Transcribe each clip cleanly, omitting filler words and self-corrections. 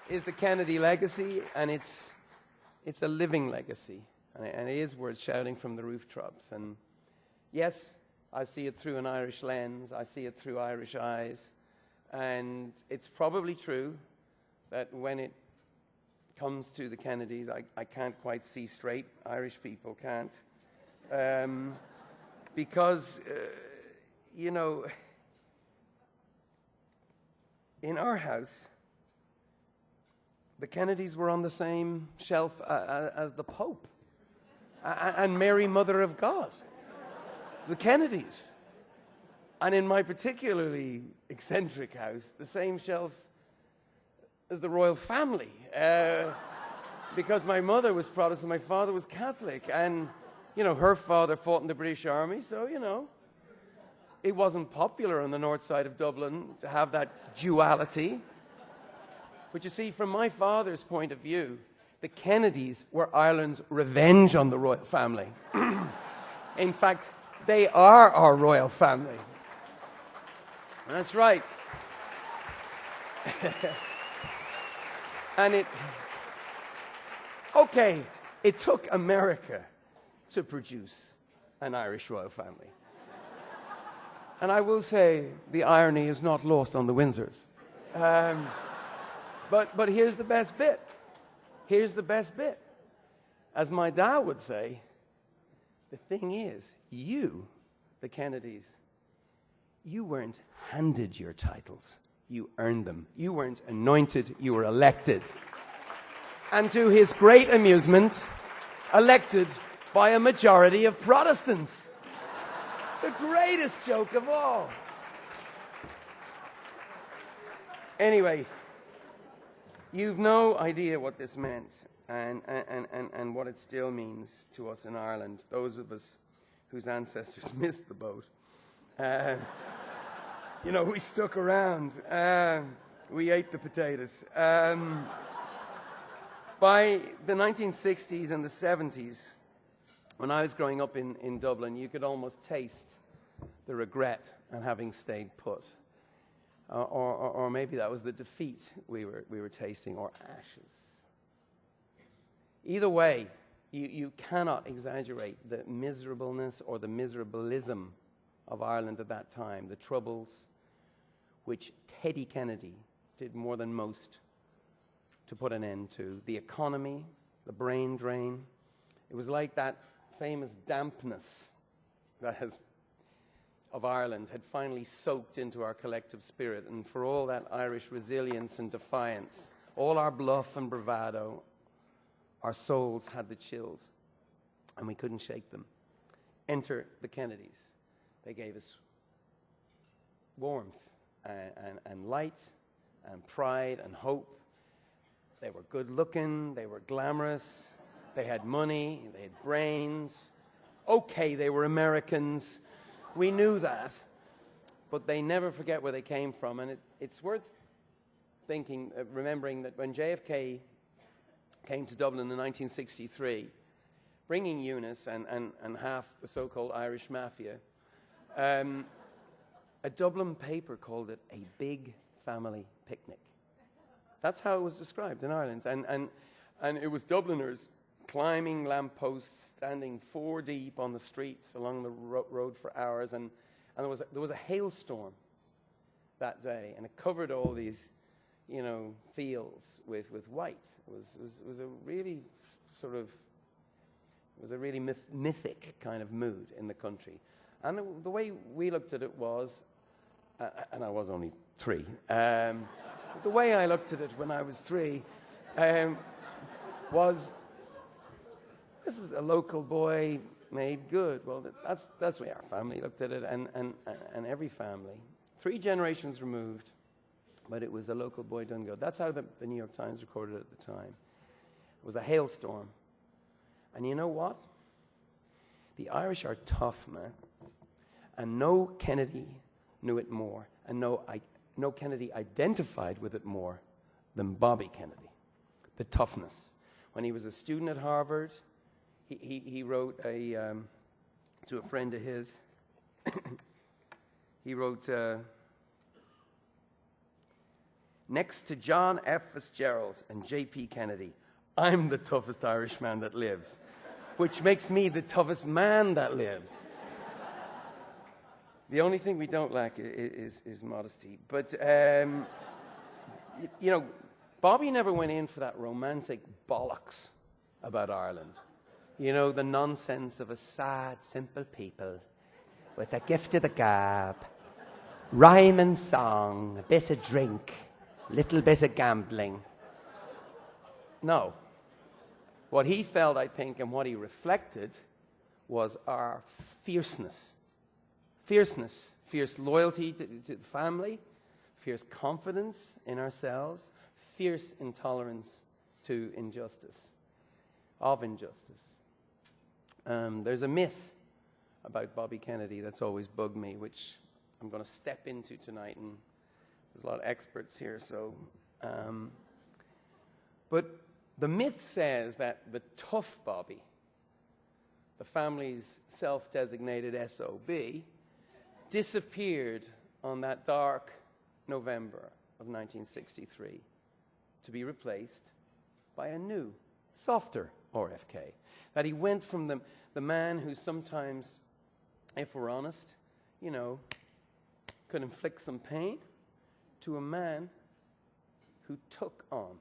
is the Kennedy legacy, and it's a living legacy, and it is worth shouting from the rooftops. And yes, I see it through an Irish lens. I see it through Irish eyes, and it's probably true that when it comes to the Kennedys, I can't quite see straight. Irish people can't, because you know, in our house, the Kennedys were on the same shelf as the Pope and Mary, Mother of God. The Kennedys. And in my particularly eccentric house, the same shelf as the royal family. Because my mother was Protestant, my father was Catholic. And, you know, her father fought in the British Army, so, you know, it wasn't popular on the north side of Dublin to have that duality. But you see, from my father's point of view, the Kennedys were Ireland's revenge on the royal family. In fact, they are our royal family. That's right. And it took America to produce an Irish royal family. And I will say the irony is not lost on the Windsors. But here's the best bit. Here's the best bit. As my dad would say, the thing is, you, the Kennedys, you weren't handed your titles. You earned them. You weren't anointed. You were elected. And to his great amusement, elected by a majority of Protestants. The greatest joke of all. Anyway, you've no idea what this meant and what it still means to us in Ireland, those of us whose ancestors missed the boat. You know, we stuck around. We ate the potatoes. By the 1960s and the 70s, when I was growing up in Dublin, you could almost taste the regret at having stayed put. Or maybe that was the defeat we were tasting, or ashes. Either way, you cannot exaggerate the miserableness or the miserablism of Ireland at that time, the troubles which Teddy Kennedy did more than most to put an end to. The economy, the brain drain. It was like that famous dampness of Ireland had finally soaked into our collective spirit, and for all that Irish resilience and defiance, all our bluff and bravado, our souls had the chills, and we couldn't shake them. Enter the Kennedys. They gave us warmth and light and pride and hope. They were good-looking, they were glamorous, they had money, they had brains. Okay, they were Americans. We knew that, but they never forget where they came from, and it's worth remembering that when JFK came to Dublin in 1963, bringing Eunice and half the so-called Irish mafia, a Dublin paper called it a big family picnic. That's how it was described in Ireland, and it was Dubliners climbing lampposts, standing 4 deep on the streets along the road for hours, and there was a hailstorm that day, and it covered all these, you know, fields with white. It was a really mythic kind of mood in the country, and the way we looked at it was, and I was only 3. The way I looked at it when I was 3 was, this is a local boy made good. Well, that's the way our family looked at it, and every family. 3 generations removed, but it was a local boy done good. That's how the New York Times recorded it at the time. It was a hailstorm. And you know what? The Irish are tough, man. And no Kennedy knew it more, and no Kennedy identified with it more than Bobby Kennedy. The toughness. When he was a student at Harvard, he wrote to a friend of his, he wrote, Next to John F. Fitzgerald and J.P. Kennedy, I'm the toughest Irishman that lives, which makes me the toughest man that lives. The only thing we don't lack is modesty. But, you know, Bobby never went in for that romantic bollocks about Ireland. You know, the nonsense of a sad, simple people with a gift of the gab, rhyme and song, a bit of drink, little bit of gambling. No. What he felt, I think, and what he reflected was our fierceness. Fierceness, fierce loyalty to the family, fierce confidence in ourselves, fierce intolerance to injustice, of injustice. There's a myth about Bobby Kennedy that's always bugged me, which I'm going to step into tonight, and there's a lot of experts here. But the myth says that the tough Bobby, the family's self-designated SOB, disappeared on that dark November of 1963 to be replaced by a new, softer RFK. That he went from the man who sometimes, if we're honest, you know, could inflict some pain, to a man who took on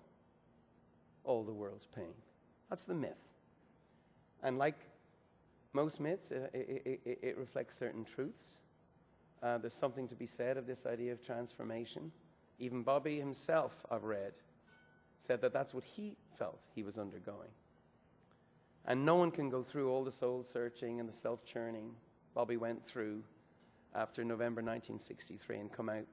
all the world's pain. That's the myth. And like most myths, it reflects certain truths. There's something to be said of this idea of transformation. Even Bobby himself, I've read, said that that's what he felt he was undergoing. And no one can go through all the soul-searching and the self-churning Bobby went through after November 1963 and come out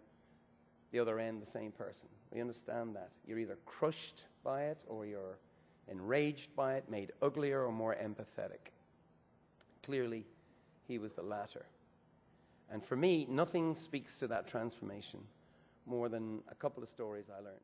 the other end the same person. We understand that. You're either crushed by it or you're enraged by it, made uglier or more empathetic. Clearly, he was the latter. And for me, nothing speaks to that transformation more than a couple of stories I learned.